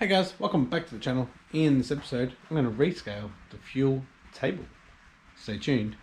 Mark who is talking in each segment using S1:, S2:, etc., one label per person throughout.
S1: Hey guys, welcome back to the channel. In this episode, I'm going to rescale the fuel table. Stay tuned.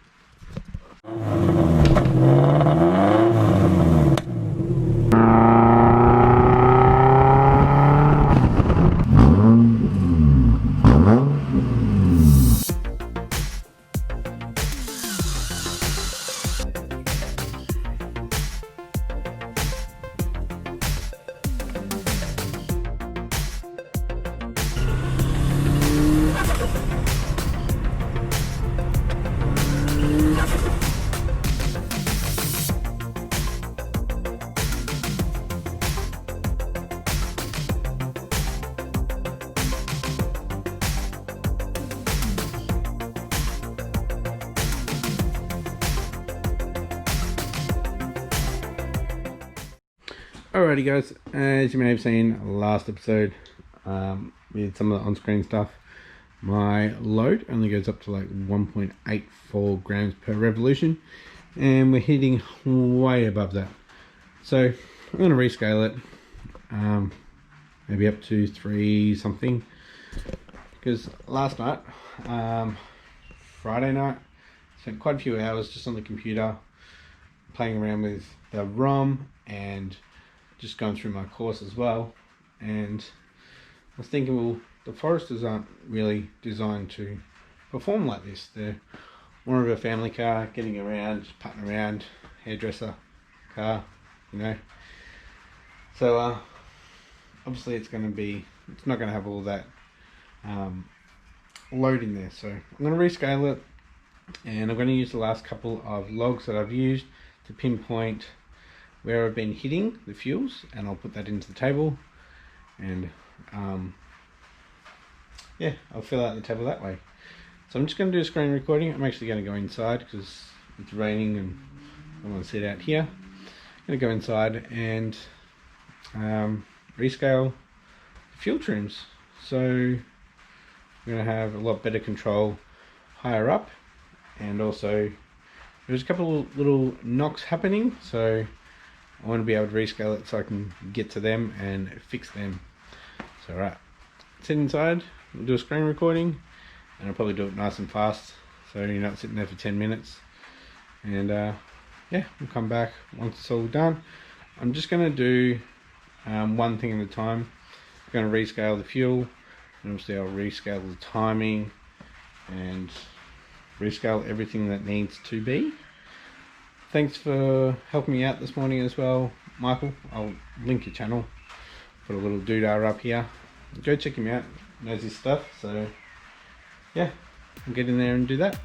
S1: Alrighty guys, as you may have seen last episode, with some of the on-screen stuff, my load only goes up to like 1.84 grams per revolution, and we're hitting way above that. So I'm going to rescale it, maybe up to 3 something, because last night, Friday night, spent quite a few hours just on the computer playing around with the ROM and just going through my course as well, and I was thinking, well, the Foresters aren't really designed to perform like this. They're more of a family car, getting around, just putting around, hairdresser car, you know. So obviously it's not going to have all that load in there. So I'm going to rescale it, and I'm going to use the last couple of logs that I've used to pinpoint where I've been hitting the fuels, and I'll put that into the table, and yeah, I'll fill out the table that way. So I'm just going to do a screen recording. I'm actually going to go inside because it's raining and I want to sit out here. I'm going to go inside and rescale the fuel trims, so we're going to have a lot better control higher up, and also there's a couple of little knocks happening, so I want to be able to rescale it so I can get to them and fix them. So right, sit inside, we'll do a screen recording, and I'll probably do it nice and fast so you're not sitting there for 10 minutes. And yeah, we'll come back once it's all done. I'm just going to do one thing at a time. I'm going to rescale the fuel, and obviously I'll rescale the timing and rescale everything that needs to be. Thanks for helping me out this morning as well, Michael. I'll link your channel, put a little doodah up here. Go check him out, knows his stuff. So yeah, I'll get in there and do that.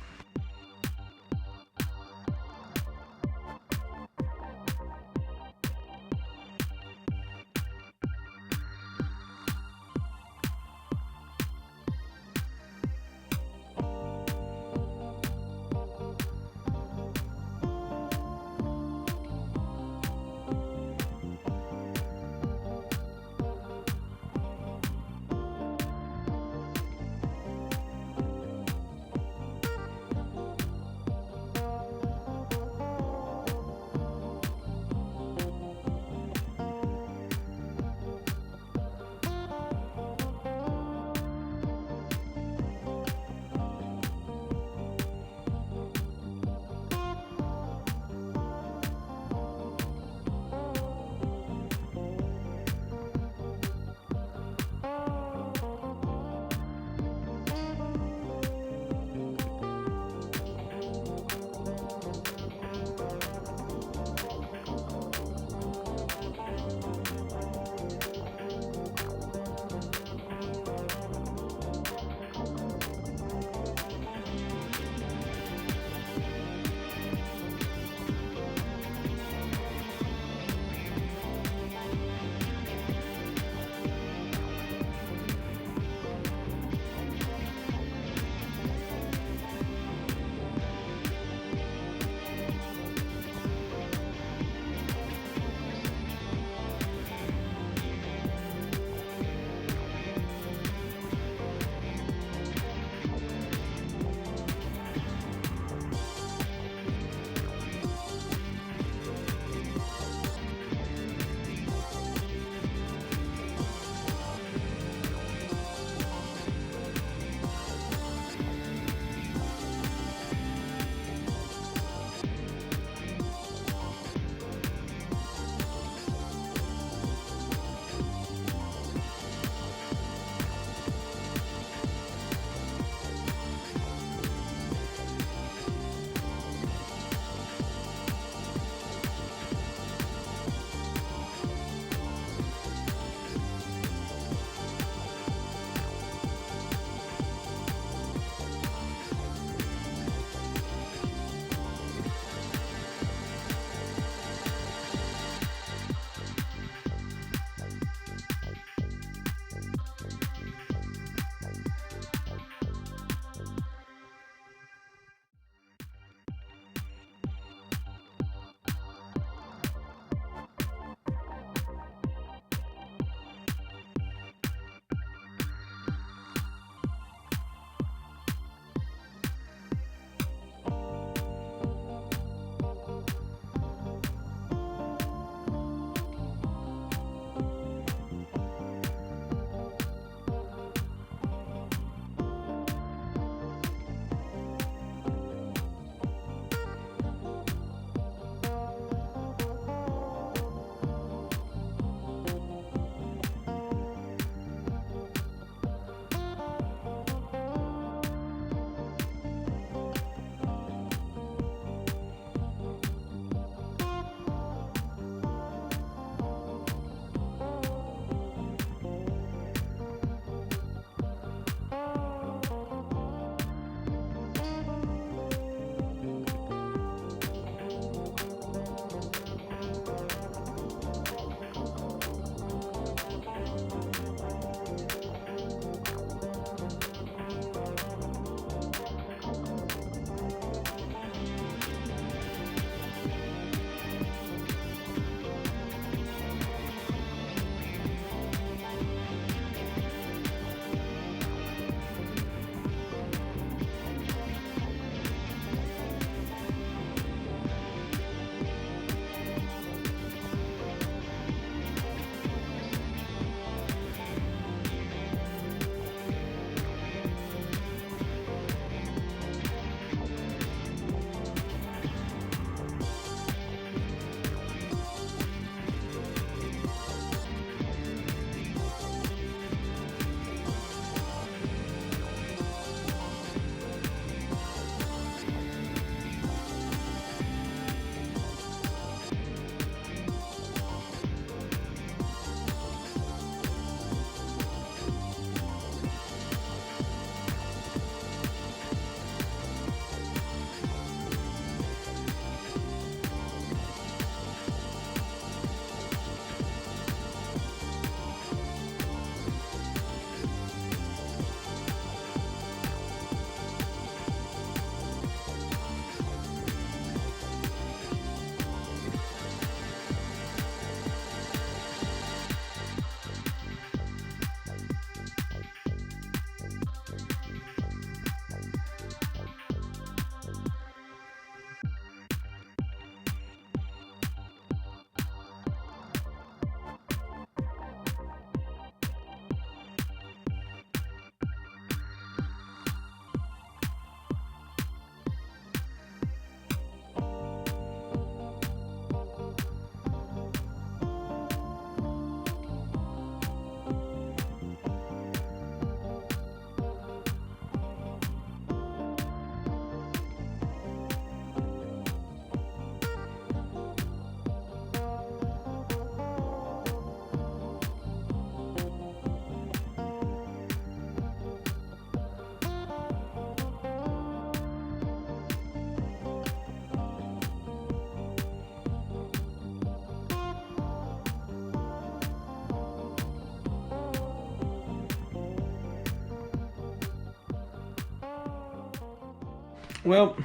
S1: Well,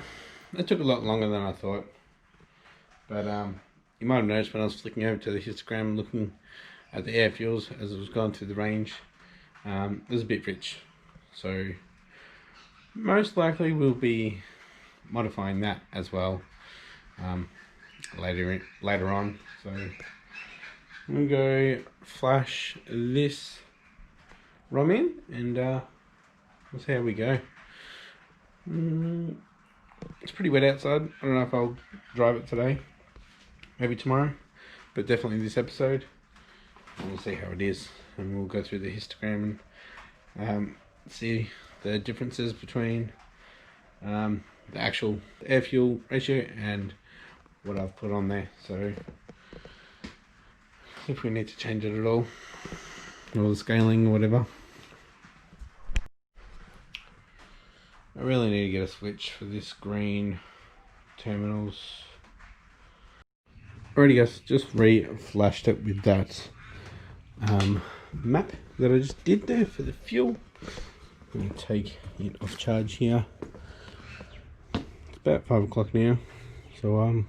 S1: it took a lot longer than I thought. But you might have noticed when I was flicking over to the histogram looking at the air fuels as it was going through the range, it was a bit rich. So most likely we'll be modifying that as well later on. So I'm going to go flash this ROM in and we'll see how we go. It's pretty wet outside. I don't know if I'll drive it today, maybe tomorrow, but definitely this episode. And we'll see how it is, and we'll go through the histogram and see the differences between the actual air fuel ratio and what I've put on there. So if we need to change it at all, or the scaling or whatever. I really need to get a switch for this green terminals. Alrighty guys, just re-flashed it with that map that I just did there for the fuel. I'm going to take it off charge here. It's about 5 o'clock now, so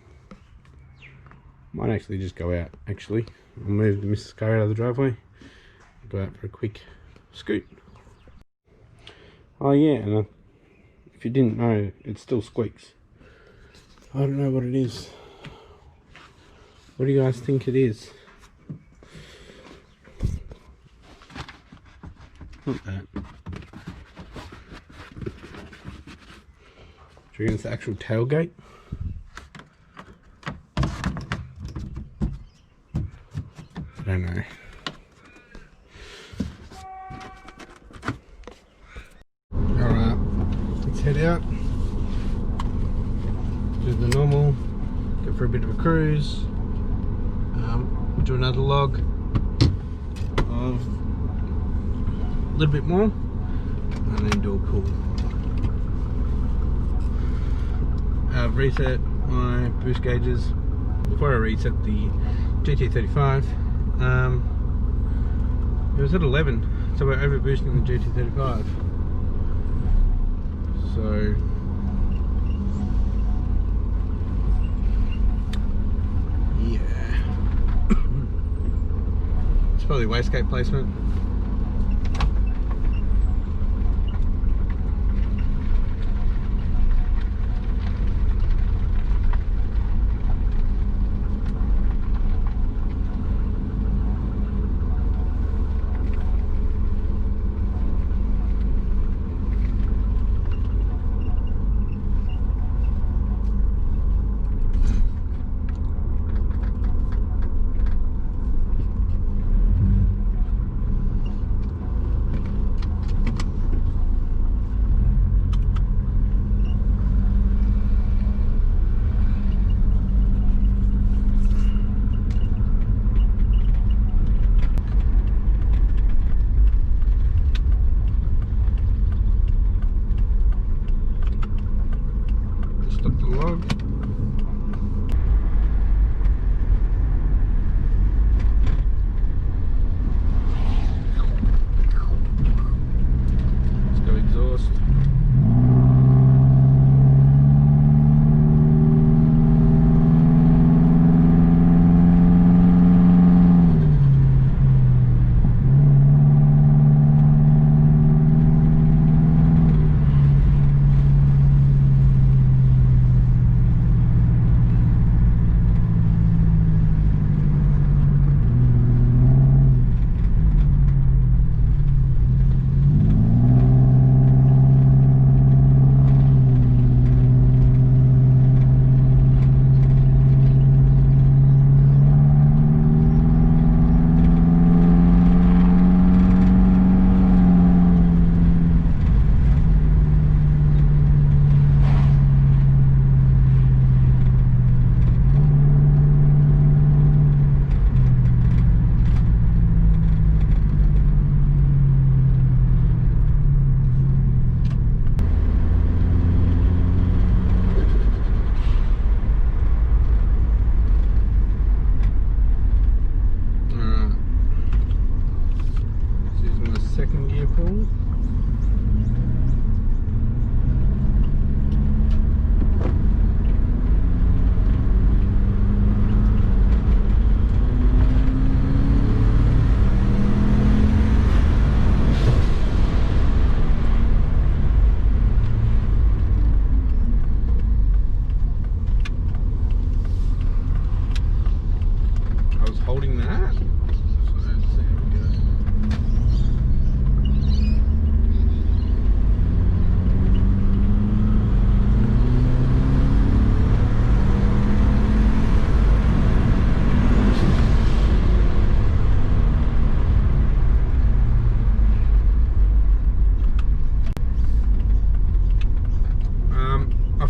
S1: might actually just go out. Actually, I'll move the Mrs. car out of the driveway, go out for a quick scoot. Oh yeah, and if you didn't know, it still squeaks. I don't know what it is. What do you guys think it is? Not that. Do you reckon it's the actual tailgate? I don't know. Alright, let's head out. Do the normal, go for a bit of a cruise, do another log of a little bit more, and then do a pull. I've reset my boost gauges. Before I reset the GT35, it was at 11, so we're over boosting the GT35. So yeah, it's probably wastegate placement. Stop the log. Let's go exhaust.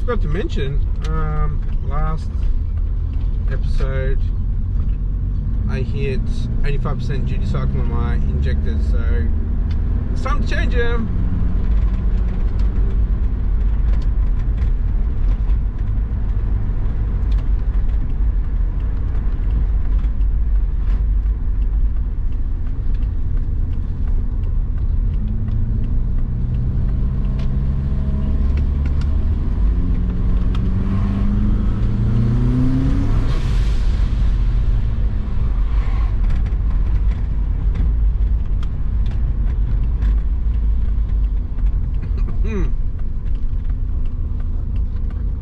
S1: forgot to mention, last episode I hit 85% duty cycle on my injectors, so it's time to change them.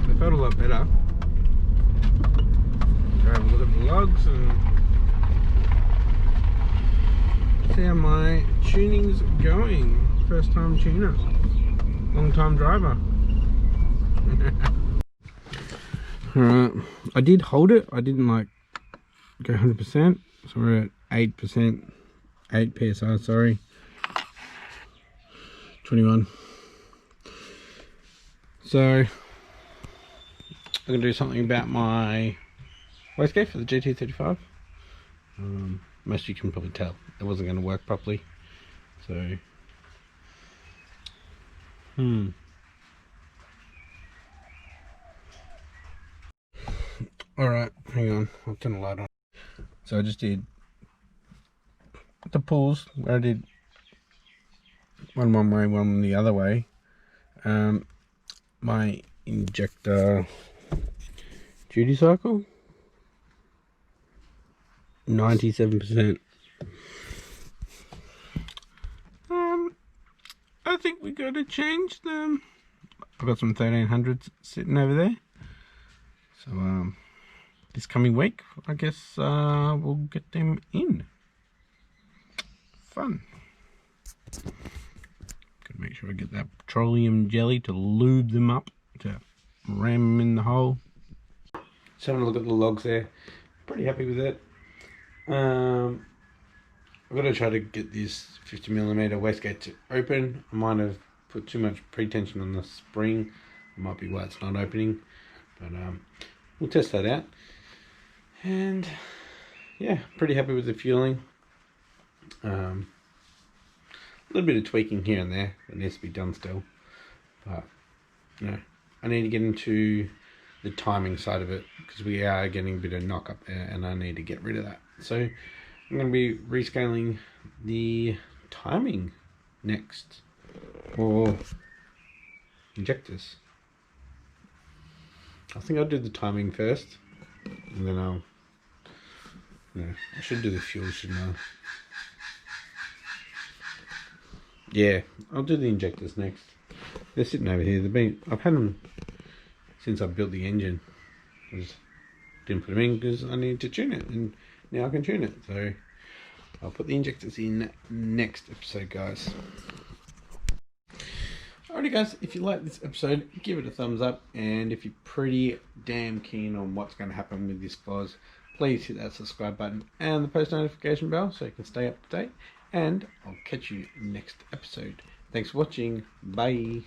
S1: They felt a lot better. Go have a look at the logs and see how my tuning's going. First time tuner, long time driver. Alright, I did hold it. I didn't like go 100%. So we're at 8%, 8 psi. Sorry, 21. So I'm gonna do something about my wastegate for the GT35. Most of you can probably tell it wasn't going to work properly. So, Alright, hang on, I'll turn the light on. So I just did the pulls where I did one way, one the other way. My injector duty cycle 97%. I think we gotta change them. I've got some 1300s sitting over there, so this coming week I guess we'll get them in. Fun. Gotta make sure I get that petroleum jelly to lube them up, to ram them in the hole. Just having a look at the logs there. Pretty happy with it. I've got to try to get this 50mm wastegate to open. I might have put too much pre-tension on the spring. It might be why it's not opening, but we'll test that out. And yeah, pretty happy with the fueling. A little bit of tweaking here and there that needs to be done still, but you know, I need to get into the timing side of it because we are getting a bit of knock up there and I need to get rid of that. So I'm going to be rescaling the timing next for injectors. I think I'll do the timing first and then I should do the fuel, shouldn't I? Yeah, I'll do the injectors next. They're sitting over here. I've had them since I built the engine. I just didn't put them in because I needed to tune it, and now I can tune it. So I'll put the injectors in next episode, guys. Alrighty guys, if you like this episode, give it a thumbs up, and if you're pretty damn keen on what's going to happen with this FOS, please hit that subscribe button and the post notification bell so you can stay up to date, and I'll catch you next episode. Thanks for watching. Bye.